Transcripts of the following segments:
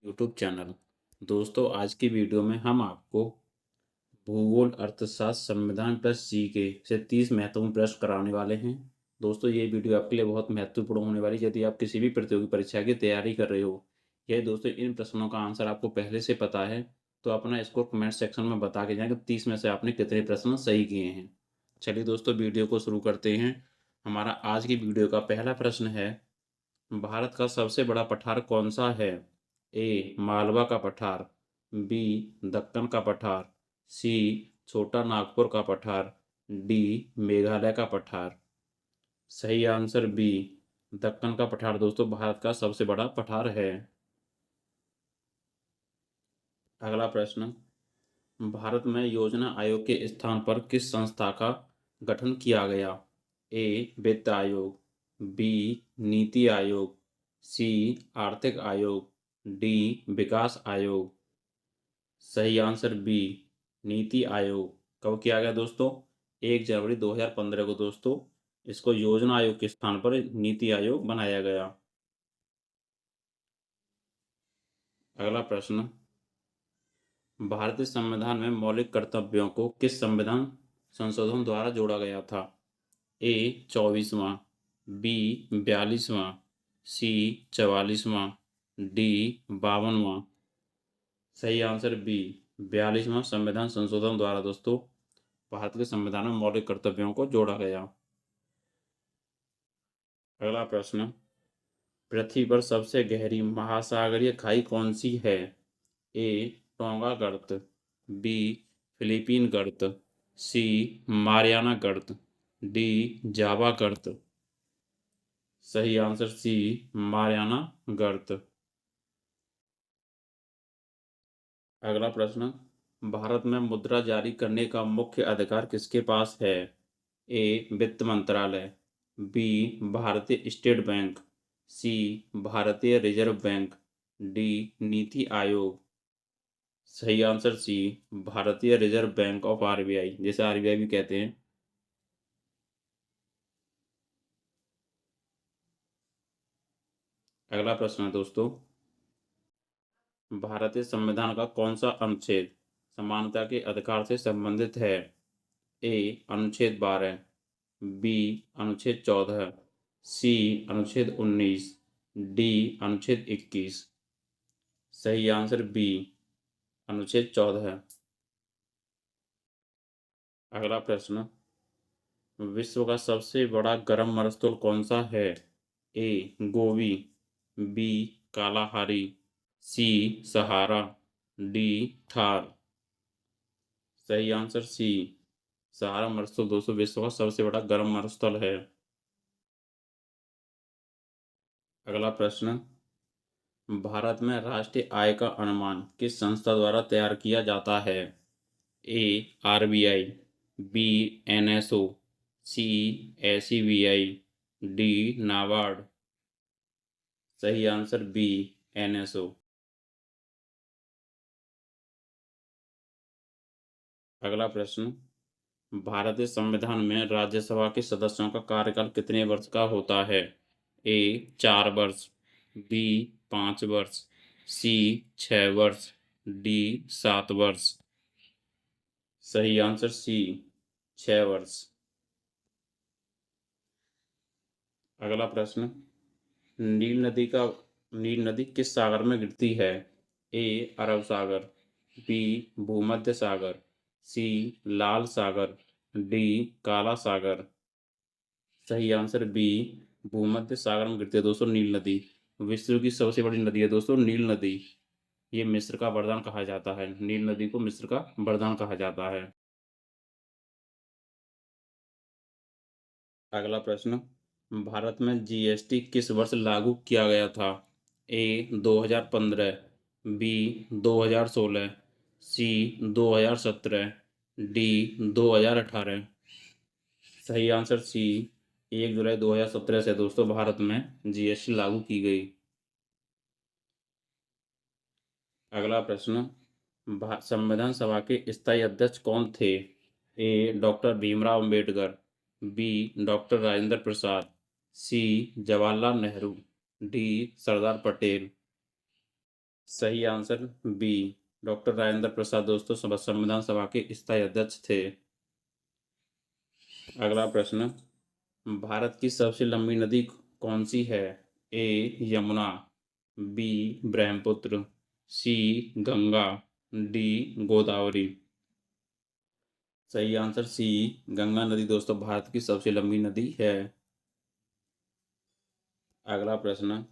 YouTube channel. दोस्तों, आज की वीडियो में हम आपको भूगोल, अर्थशास्त्र, संविधान प्लस जीके से 30 महत्वपूर्ण प्रश्न कराने वाले हैं। दोस्तों, ये वीडियो आपके लिए बहुत महत्वपूर्ण होने वाली है यदि आप किसी भी प्रतियोगी परीक्षा की तैयारी कर रहे हो। यदि दोस्तों इन प्रश्नों का आंसर आपको पहले से पता है तो अपना स्कोर कमेंट सेक्शन में बता के जाएं कि 30 में से आपने कितने प्रश्न सही किए हैं। चलिए दोस्तों, वीडियो को शुरू करते हैं। हमारा आज की वीडियो का पहला प्रश्न है, भारत का सबसे बड़ा पठार कौन सा है? ए मालवा का पठार, बी दक्कन का पठार, सी छोटा नागपुर का पठार, डी मेघालय का पठार। सही आंसर बी दक्कन का पठार दोस्तों भारत का सबसे बड़ा पठार है। अगला प्रश्न, भारत में योजना आयोग के स्थान पर किस संस्था का गठन किया गया? ए वित्त आयोग, बी नीति आयोग, सी आर्थिक आयोग, डी विकास आयोग। सही आंसर बी नीति आयोग। कब किया गया दोस्तों? 1 जनवरी 2015 को दोस्तों इसको योजना आयोग के स्थान पर नीति आयोग बनाया गया। अगला प्रश्न, भारतीय संविधान में मौलिक कर्तव्यों को किस संविधान संशोधन द्वारा जोड़ा गया था? ए 24वां, बी 42वां, सी 44वां, डी 52वां। सही आंसर बी 42वां संविधान संशोधन द्वारा दोस्तों भारत के संविधान में मौलिक कर्तव्यों को जोड़ा गया। अगला प्रश्न, पृथ्वी पर सबसे गहरी महासागरीय खाई कौन सी है? ए टोंगा गर्त, बी फिलीपीन गर्त, सी मारियाना गर्त, डी जावा गर्त। सही आंसर सी मारियाना गर्त। अगला प्रश्न, भारत में मुद्रा जारी करने का मुख्य अधिकार किसके पास है? ए वित्त मंत्रालय, बी भारतीय स्टेट बैंक, सी भारतीय reserve bank, D NITI Aayog. सही आंसर सी भारतीय रिजर्व बैंक ऑफ आरबीआई, जिसे आरबीआई भी कहते हैं। अगला प्रश्न है दोस्तों, भारतीय संविधान का कौन सा अनुच्छेद समानता के अधिकार से संबंधित है? ए अनुच्छेद 12, बी अनुच्छेद 14, सी अनुच्छेद 19, डी अनुच्छेद 21। सही आंसर बी अनुच्छेद 14। अगला प्रश्न, विश्व का सबसे बड़ा गर्म मरुस्थल कौन सा है? ए गोबी, बी कालाहारी, सी सहारा, डी थार। सही आंसर सी सहारा मरुस्थल दोस्तों विश्व का सबसे बड़ा गर्म मरुस्थल है। अगला प्रश्न, भारत में राष्ट्रीय आय का अनुमान किस संस्था द्वारा तैयार किया जाता है? ए आरबीआई, बी एनएसओ, सी एसईबीआई, डी नाबार्ड। सही आंसर बी एनएसओ। अगला प्रश्न, भारतीय संविधान में राज्यसभा के सदस्यों का कार्यकाल कितने वर्ष का होता है? ए 4 वर्ष, बी 5 वर्ष, सी 6 वर्ष, डी 7 वर्ष। सही आंसर सी 6 वर्ष। अगला प्रश्न, नील नदी किस सागर में गिरती है? ए अरब सागर, बी भूमध्य सागर, सी लाल सागर, डी काला सागर। सही आंसर बी भूमध्य सागर में गिरती है दोस्तों नील नदी। विश्व की सबसे बड़ी नदी है दोस्तों नील नदी। ये मिस्र का वरदान कहा जाता है। नील नदी को मिस्र का वरदान कहा जाता है। अगला प्रश्न, भारत में जीएसटी किस वर्ष लागू किया गया था? ए 2015, बी 2016, सी 2017, डी 2018। सही आंसर सी 1 जुलाई 2017 से दोस्तों भारत में जीएसटी लागू की गई। अगला प्रश्न, संविधान सभा के स्थायी अध्यक्ष कौन थे? A doctor Bhimrao Ambedkar, B doctor Rajendra Prasad, C Jawaharlal Nehru, D Sardar Patel. सही answer B, doctor Rajendra Prasad दोस्तों संविधान सभा के स्थायी अध्यक्ष थे। अगला प्रश्न, भारत की सबसे लंबी नदी कौन सी है? ए यमुना, बी ब्रह्मपुत्र, सी गंगा, डी गोदावरी। सही आंसर सी, गंगा नदी दोस्तों भारत की सबसे लंबी नदी है। अगला प्रश्न,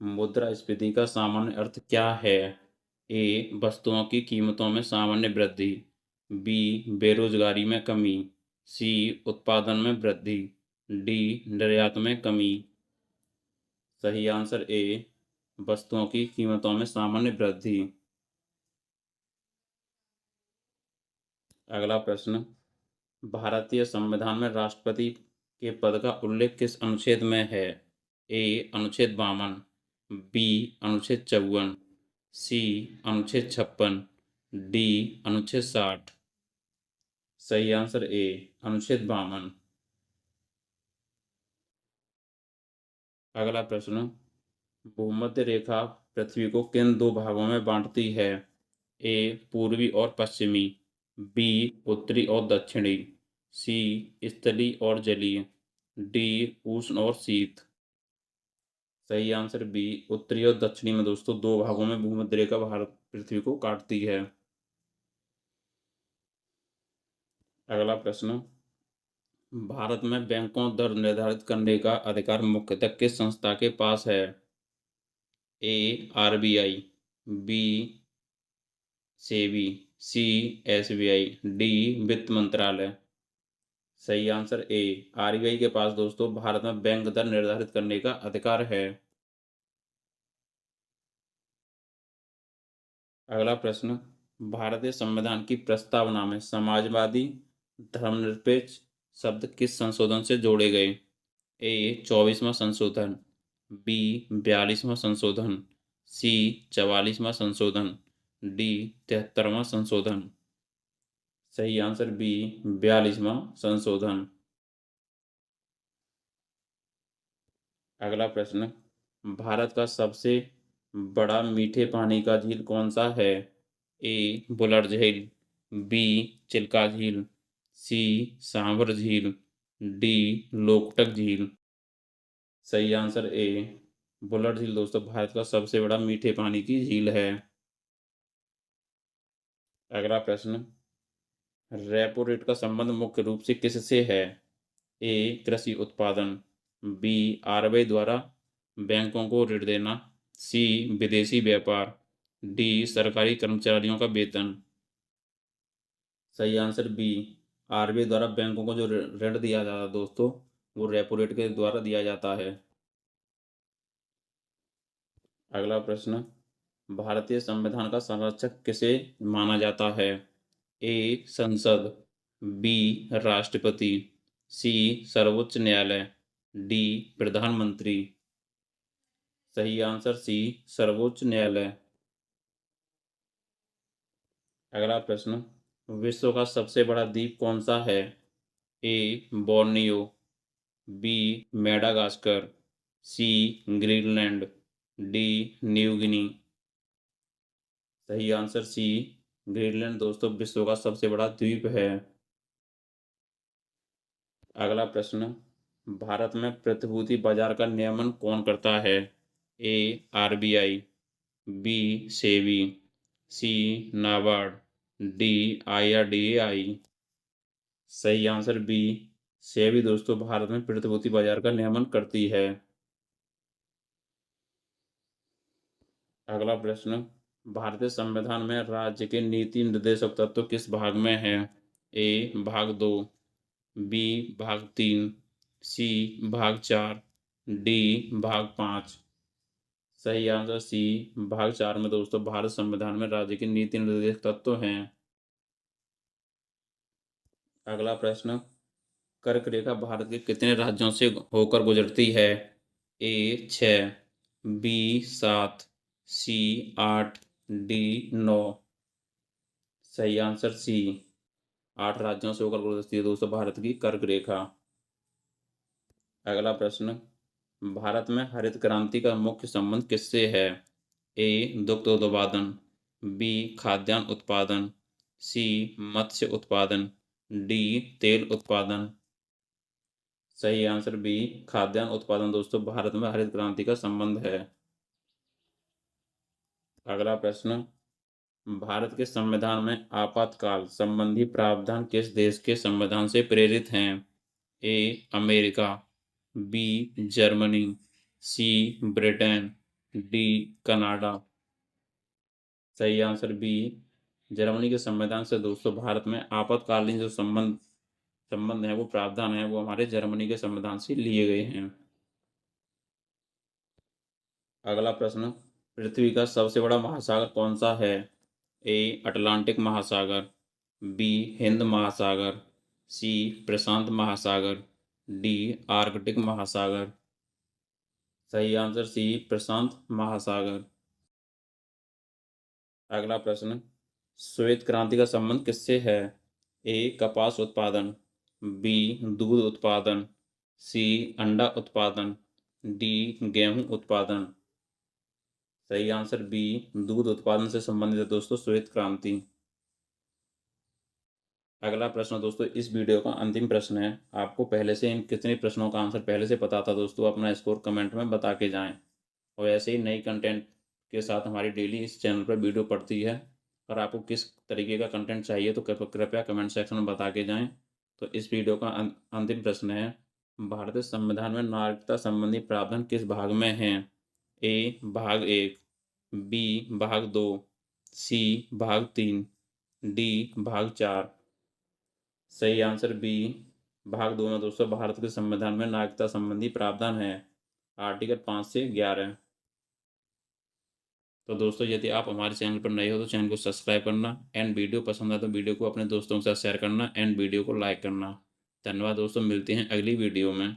मुद्रास्फीति का सामान्य अर्थ क्या है? ए वस्तुओं की कीमतों में सामान्य वृद्धि, बी बेरोजगारी में कमी, सी उत्पादन में वृद्धि, डी निर्यात में कमी। सही आंसर ए, वस्तुओं की कीमतों में सामान्य वृद्धि। अगला प्रश्न, भारतीय संविधान में राष्ट्रपति के पद का उल्लेख किस अनुच्छेद में है? ए अनुच्छेद 52, बी अनुच्छेद 54, सी अनुच्छेद 56, डी अनुच्छेद 60। सही आंसर ए, अनुच्छेद 52। अगला प्रश्न, भूमध्य रेखा पृथ्वी को किन दो भागों में बांटती है? ए पूर्वी और पश्चिमी, बी उत्तरी और दक्षिणी, सी स्थली और जलीय, डी उष्ण और शीत। सही आंसर बी, उत्तरी और दक्षिणी में दोस्तों दो भागों में भूमध्य रेखा भारत पृथ्वी को काटती है। अगला प्रश्न, भारत में बैंकों दर निर्धारित करने का अधिकार मुख्यतः किस संस्था के पास है? ए आरबीआई, बी सेबी, सी एसबीआई, डी वित्त मंत्रालय। सही आंसर ए, आरबीआई के पास दोस्तों भारत में बैंक दर निर्धारित करने का अधिकार है। अगला प्रश्न, भारतीय संविधान की प्रस्तावना में समाजवादी धर्मनिरपेक्ष शब्द किस संशोधन से जोड़े गए? ए 24वां संशोधन, बी 42वां संशोधन, सी 44वां संशोधन, डी 73वां संशोधन। सही आंसर बी, 42वां संशोधन। अगला प्रश्न, भारत का सबसे बड़ा मीठे पानी का झील कौन सा है? ए बुलर झील, बी चिल्का झील, सी सांभर झील, डी लोकटक झील। सही आंसर ए, बुलर झील दोस्तों भारत का सबसे बड़ा मीठे पानी की झील है। अगला प्रश्न, रेपो रेट का संबंध मुख्य रूप से किससे है? ए कृषि उत्पादन, बी आरबीआई द्वारा बैंकों को ऋण देना, सी विदेशी व्यापार, डी सरकारी कर्मचारियों का वेतन। सही आंसर बी, आरबीआई द्वारा बैंकों को जो ऋण दिया जाता है दोस्तों वो रेपो रेट के द्वारा दिया जाता है। अगला प्रश्न, भारतीय संविधान का संरक्षक किसे माना जाता है? ए संसद, बी राष्ट्रपति, सी सर्वोच्च न्यायालय, डी प्रधानमंत्री। सही आंसर सी, सर्वोच्च न्यायालय। अगला प्रश्न, विश्व का सबसे बड़ा द्वीप कौन सा है? ए बोर्नियो, बी मेडागास्कर, सी ग्रीनलैंड, डी न्यू गिनी। सही आंसर सी, ग्रीनलैंड दोस्तों विश्व का सबसे बड़ा द्वीप है। अगला प्रश्न, भारत में प्रतिभूति बाजार का नियमन कौन करता है? ए आरबीआई, बी सेबी, सी नाबार्ड, डी आईआरडीएआई। सही आंसर बी, सेबी दोस्तों भारत में प्रतिभूति बाजार का नियमन करती है। अगला प्रश्न, भारतीय संविधान में राज्य के नीति निर्देशक तत्व किस भाग में है? ए भाग 2, बी भाग 3, सी भाग 4, डी भाग 5। सही आंसर सी, भाग 4 में दोस्तों भारत संविधान में राज्य के नीति निर्देशक तत्व हैं। अगला प्रश्न, कर्क रेखा भारत के कितने राज्यों से होकर गुजरती है? ए 6, बी 7, सी 8, डी 9। सही आंसर सी, 8 राज्यों से होकर गुजरती है दोस्तों भारत की कर्क रेखा। अगला प्रश्न, भारत में हरित क्रांति का मुख्य संबंध किससे है? ए दुग्ध उत्पादन, बी खाद्यान्न उत्पादन, सी मत्स्य उत्पादन, डी तेल उत्पादन। सही आंसर बी खाद्यान्न उत्पादन। दोस्तों भारत में हरित क्रांति का संबंध है। अगला प्रश्न, भारत के संविधान में आपातकाल संबंधी प्रावधान किस देश के संविधान से प्रेरित हैं? A America, B Germany, C Britain, D Canada. सही आंसर बी जर्मनी के संविधान से। दोस्तों भारत में आपातकालीन जो संबंध है, वो प्रावधान है, वो हमारे जर्मनी के संविधान से लिए गए हैं। अगला प्रश्न, पृथ्वी का सबसे बड़ा महासागर कौन सा है? ए अटलांटिक महासागर, बी हिंद महासागर, सी प्रशांत महासागर, डी आर्कटिक महासागर। सही आंसर सी प्रशांत महासागर। अगला प्रश्न, श्वेत क्रांति का संबंध किससे है? ए कपास उत्पादन, बी दूध उत्पादन, सी अंडा उत्पादन, डी गेहूं उत्पादन। सही आंसर बी दूध उत्पादन से संबंधित है दोस्तों श्वेत क्रांति। अगला प्रश्न दोस्तों, इस वीडियो का अंतिम प्रश्न है। आपको पहले से इन कितने प्रश्नों का आंसर पहले से पता था दोस्तों, अपना स्कोर कमेंट में बता के जाएं। और ऐसे ही नई कंटेंट के साथ हमारी डेली इस चैनल पर वीडियो पड़ती है। और आपको किस तरीके का कंटेंट चाहिए तो कृपया कमेंट सेक्शन में बता के जाएं। तो इस वीडियो का अंतिम प्रश्न है, भारतीय संविधान में नागरिकता संबंधी प्रावधान किस भाग में हैं? ए भाग 1, बी भाग 2, सी भाग 3, डी भाग 4। सही आंसर बी भाग 2 में दोस्तों भारत के संविधान में नागरिकता संबंधी प्रावधान है, आर्टिकल 5 से 11। तो दोस्तों यदि आप हमारे चैनल पर नए हो तो चैनल को सब्सक्राइब करना, एंड वीडियो पसंद आए तो वीडियो को अपने दोस्तों के साथ शेयर करना, एंड वीडियो को लाइक करना। धन्यवाद दोस्तों, मिलते हैं अगली वीडियो में।